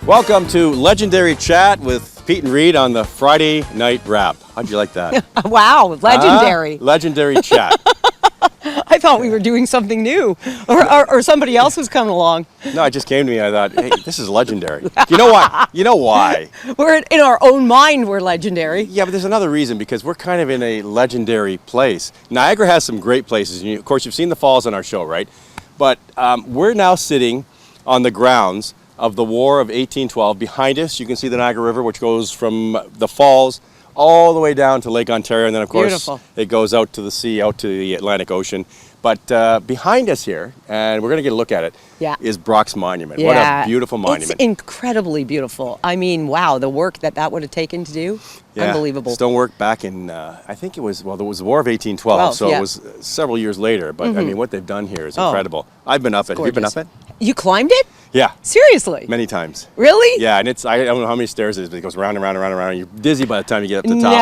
Welcome to Legendary Chat with Peet and Reet on the Friday Night Wrap. How'd you like that? Wow, legendary. Legendary Chat. I thought we were doing something new, or somebody else was coming along. No, it just came to me. I thought, hey, this is legendary. You know why? You know why? We're in our own mind, we're legendary. Yeah, but there's another reason, because we're kind of in a legendary place. Niagara has some great places. Of course, you've seen the falls on our show, right? But we're now sitting on the grounds of the War of 1812. Behind us, you can see the Niagara River, which goes from the falls all the way down to Lake Ontario, and then of course Beautiful. It goes out to the sea, out to the Atlantic Ocean. But behind us here, and we're going to get a look at it, is Brock's Monument. Yeah. What a beautiful monument. It's incredibly beautiful. I mean, wow, the work that would have taken to do, unbelievable. Stonework back in, I think it was, well, there was the War of 1812, so it was several years later. But I mean, what they've done here is incredible. I've been up it. Have you been up it? You climbed it? Yeah. Seriously? Many times. Really? Yeah, and it's, I don't know how many stairs it is, but it goes round and round and round and round. You're dizzy by the time you get up to the top.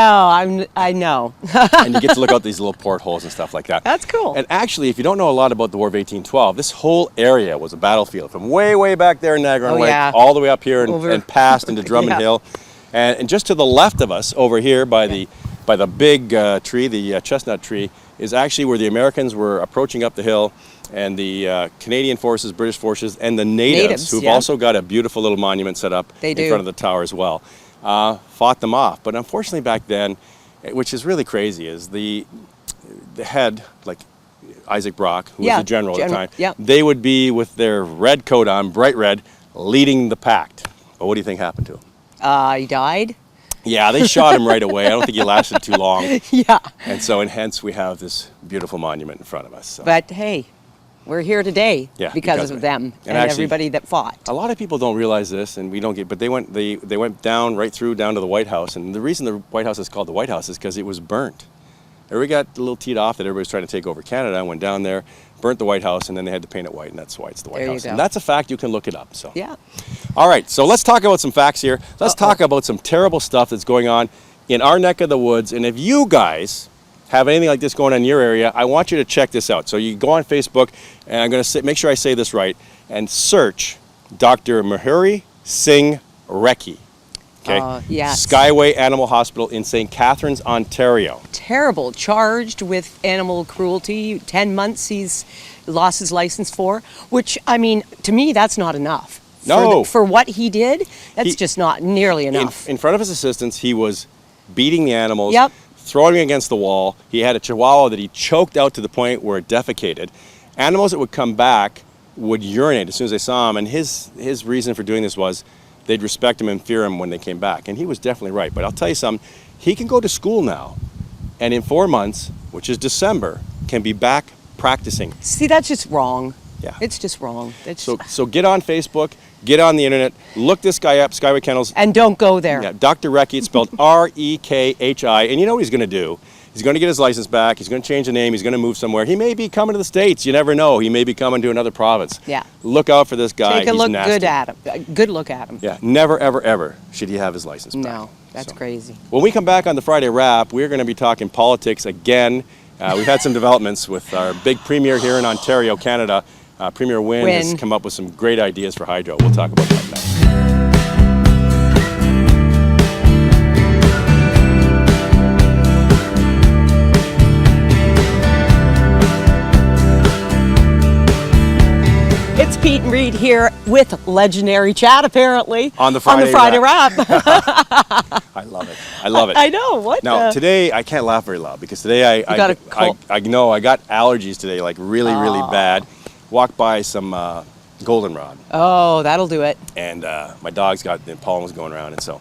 No, I know. And you get to look out these little portholes and stuff like that. That's cool. And actually, if you don't know a lot about the War of 1812, this whole area was a battlefield from way, way back there in Niagara Lake, all the way up here and past into Drummond Hill. And just to the left of us, over here by the big tree, the chestnut tree, is actually where the Americans were approaching up the hill, and the Canadian forces, British forces, and the natives who've also got a beautiful little monument set up in front of the tower as well, fought them off. But unfortunately back then, which is really crazy, is the head, like Isaac Brock, who was the general at the time, they would be with their red coat on, bright red, leading the pack. But what do you think happened to him? He died? Yeah, they shot him right away. I don't think he lasted too long. Yeah. And so, and hence we have this beautiful monument in front of us. So. But hey, we're here today because of them and actually, everybody that fought. A lot of people don't realize this, and we don't get, but they went down right through down to the White House, and the reason the White House is called the White House is because it was burnt. Everybody got a little teed off that everybody was trying to take over Canada, and went down there, burnt the White House, and then they had to paint it white, and that's why it's the White House. And that's a fact. You can look it up. So yeah. All right, so let's talk about some facts here. Let's talk about some terrible stuff that's going on in our neck of the woods, and if you guys have anything like this going on in your area, I want you to check this out. So you go on Facebook, and I'm going to make sure I say this right, and search Dr. Mahuri Singh Rekhi. Okay? Yes. Skyway Animal Hospital in St. Catharines, Ontario. Terrible. Charged with animal cruelty. 10 months he's lost his license for, which, I mean, to me, that's not enough. No. For what he did, that's just not nearly enough. In front of his assistants, he was beating the animals, throwing them against the wall. He had a chihuahua that he choked out to the point where it defecated. Animals that would come back would urinate as soon as they saw him, and his reason for doing this was they'd respect him and fear him when they came back. And he was definitely right. But I'll tell you something, he can go to school now, and in 4 months, which is December, can be back practicing. See, that's just wrong. Yeah. It's just wrong. So get on Facebook, get on the internet, look this guy up, Skyway Kennels. And don't go there. Yeah, Dr. Rekhi, it's spelled R-E-K-H-I. And you know what he's going to do? He's going to get his license back. He's going to change the name. He's going to move somewhere. He may be coming to the States. You never know. He may be coming to another province. Yeah. Look out for this guy. Take a look good at him. Good look at him. Yeah. Never, ever, ever should he have his license back. No, that's crazy. When we come back on the Friday Wrap, we're going to be talking politics again. We've had some developments with our big premier here in Ontario, Canada. Premier Wynne has come up with some great ideas for hydro. We'll talk about that next. It's Peet and Reet here with Legendary Chat, apparently. On the Friday Wrap. I love it. I love it. I know. What? Now, today, I can't laugh very loud because today I know I got allergies today, like really, really bad. Walked by some goldenrod. Oh, that'll do it. And my dog's got the pollen was going around, and so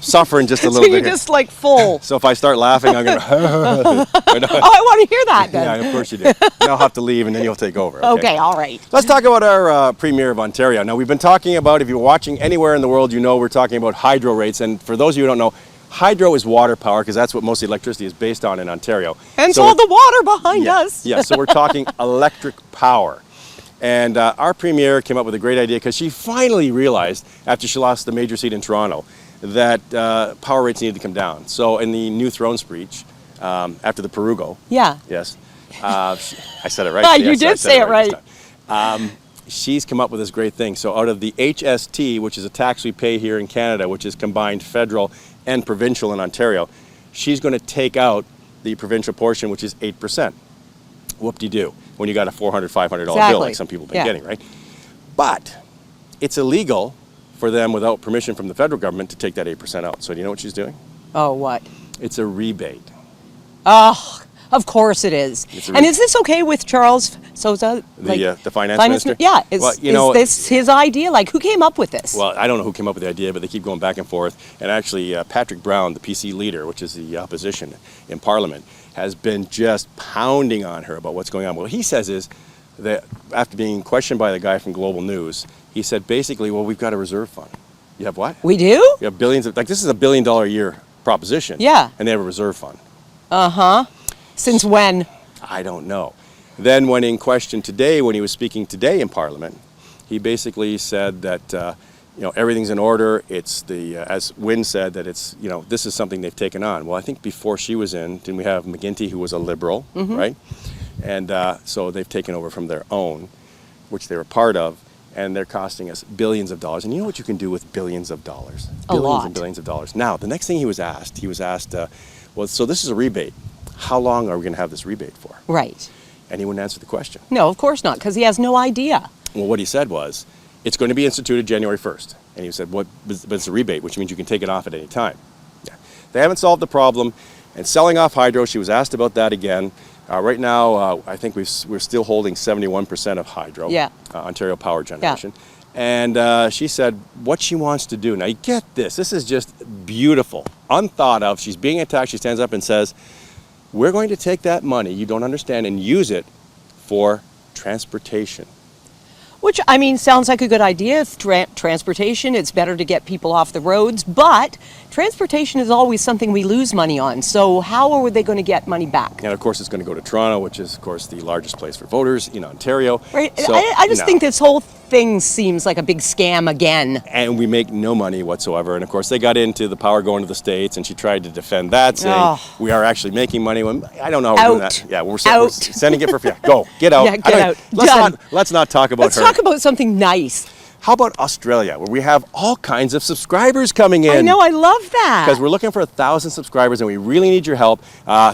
suffering just a So little you're bit here. just like full. So if I start laughing, I'm going to... Oh, I want to hear that then. Yeah, of course you do. Then I'll have to leave and then you'll take over. Okay, all right. Let's talk about our Premier of Ontario. Now, we've been talking about, if you're watching anywhere in the world, you know we're talking about hydro rates. And for those of you who don't know, hydro is water power because that's what most electricity is based on in Ontario. And so all the water behind us. Yeah, so we're talking electric power. And our Premier came up with a great idea because she finally realized, after she lost the major seat in Toronto, that power rates needed to come down. So in the new throne speech, after the Perugo, Yeah. yes, I said it right. You did say it right. She's come up with this great thing. So out of the HST, which is a tax we pay here in Canada, which is combined federal and provincial in Ontario, she's going to take out the provincial portion, which is 8%. Whoop-de-doo, when you got a $400, $500 bill like some people have been getting, right? But it's illegal for them without permission from the federal government to take that 8% out. So do you know what she's doing? Oh, what? It's a rebate. Oh, of course it is. And is this okay with Charles Sousa? The finance minister? Yeah. Well, is this his idea? Like, who came up with this? Well, I don't know who came up with the idea, but they keep going back and forth. And actually, Patrick Brown, the PC leader, which is the opposition in Parliament, has been just pounding on her about what's going on. What he says is that after being questioned by the guy from Global News, he said basically, well, we've got a reserve fund. You have what? We do? You have billions of, like, this is $1 billion a year proposition. Yeah. And they have a reserve fund. Uh-huh. Since when? I don't know. Then when in question today, when he was speaking today in Parliament, he basically said that, everything's in order. It's as Wynne said, that it's, this is something they've taken on. Well, I think before she was in, didn't we have McGuinty, who was a Liberal, right? And so they've taken over from their own, which they were part of, and they're costing us billions of dollars. And you know what you can do with billions of dollars? Billions and billions of dollars. Now, the next thing he was asked, well, so this is a rebate. How long are we going to have this rebate for? Right. And he wouldn't answer the question. No, of course not, because he has no idea. Well, what he said was, it's going to be instituted January 1st. And he said, but it's a rebate, which means you can take it off at any time. Yeah. They haven't solved the problem. And selling off hydro, she was asked about that again. Right now, I think we're still holding 71% of hydro, Ontario Power Generation. Yeah. And she said what she wants to do. Now, you get this. This is just beautiful, unthought of. She's being attacked. She stands up and says, we're going to take that money, you don't understand, and use it for transportation. Which, I mean, sounds like a good idea. Transportation, it's better to get people off the roads, but transportation is always something we lose money on. So how are they going to get money back? And of course, it's going to go to Toronto, which is, of course, the largest place for voters in Ontario. Right. So, I just think this whole thing seems like a big scam again. And we make no money whatsoever. And of course, they got into the power going to the States, and she tried to defend that, saying we are actually making money. When I don't know how we're doing that. Yeah, we're sending it for free. Go, get out. Yeah, get out. Let's not talk about her. Let's talk about something nice. How about Australia, where we have all kinds of subscribers coming in? I know, I love that. Because we're looking for 1,000 subscribers, and we really need your help.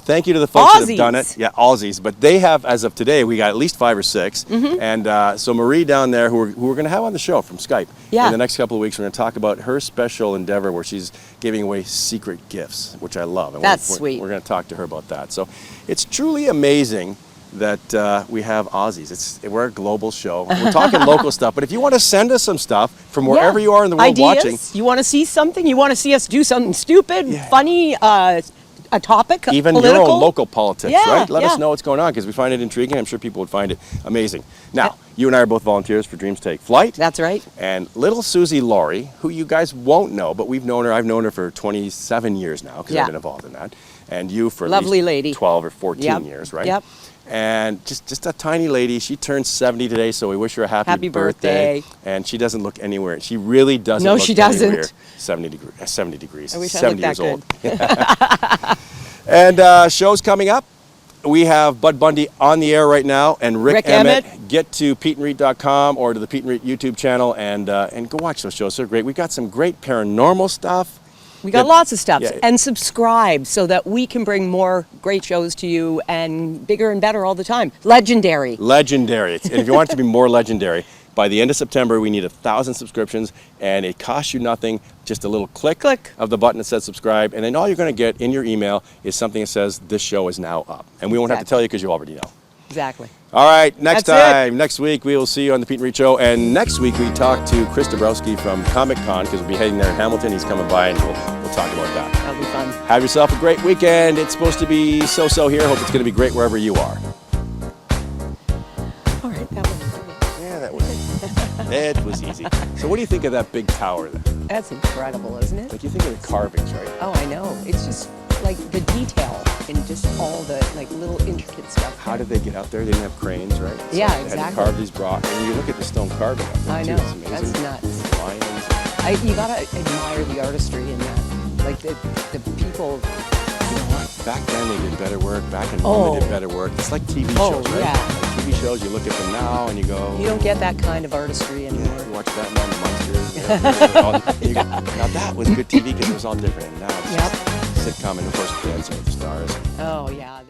Thank you to the folks that have done it. Yeah, Aussies. But they have, as of today, we got at least 5 or 6. And so Marie down there, who we're going to have on the show from Skype. In the next couple of weeks, we're going to talk about her special endeavor where she's giving away secret gifts, which I love. And That's sweet. We're going to talk to her about that. So it's truly amazing that we have Aussies. We're a global show. We're talking local stuff, but if you want to send us some stuff from wherever you are in the world watching. You want to see something? You want to see us do something stupid, funny, a topic, even political? your own local politics, right? Let us know what's going on, because we find it intriguing. I'm sure people would find it amazing. Now, you and I are both volunteers for Dreams Take Flight. That's right. And little Susie Laurie, who you guys won't know, but we've known her. I've known her for 27 years now, because I've been involved in that. And you for at least 12 or 14 years, right? Yep. And just a tiny lady. She turned 70 today, so we wish her a happy birthday. And she doesn't look anywhere. She really doesn't look anywhere. 70 degrees. I wish 70 I looked years that old. And shows coming up. We have Bud Bundy on the air right now, and Rick Emmett. Get to peetandreet.com or to the Peet and Reet YouTube channel and go watch those shows. They're great. We've got some great paranormal stuff. We got lots of stuff. And subscribe so that we can bring more great shows to you, and bigger and better all the time. Legendary. Legendary. And if you want it to be more legendary, by the end of September, we need 1,000 subscriptions, and it costs you nothing. Just a little click of the button that says subscribe, and then all you're going to get in your email is something that says this show is now up. And we won't have to tell you, because you already know. Exactly. All right, next week we will see you on the Peet and Reet Show, and next week we talk to Chris Dabrowski from Comic Con, because we'll be heading there in Hamilton. He's coming by, and we'll talk about that. That'll be fun. Have yourself a great weekend. It's supposed to be so-so here. Hope it's going to be great wherever you are. All right, that was Yeah, that was it was easy. So what do you think of that big tower there? That's incredible, isn't it? Like you think of the carvings, right? Oh, I know. It's just like the detail in just all the like little intricate stuff. How did they get up there? They didn't have cranes, right? So Yeah, they had to exactly. carve these rocks. And you look at the stone carving up there I too. know. It's amazing. That's nuts. Lions. You gotta admire the artistry in that. Like the people. You know what? Back then they did better work. Back in Rome they did better work. It's like TV shows, right? Yeah. Like TV shows, you look at them now and you go. You don't get that kind of artistry anymore. You watch Batman the Monsters. Now that was good TV because it was all different. And now it's just sitcom and of course Dancing with the Stars. Oh yeah.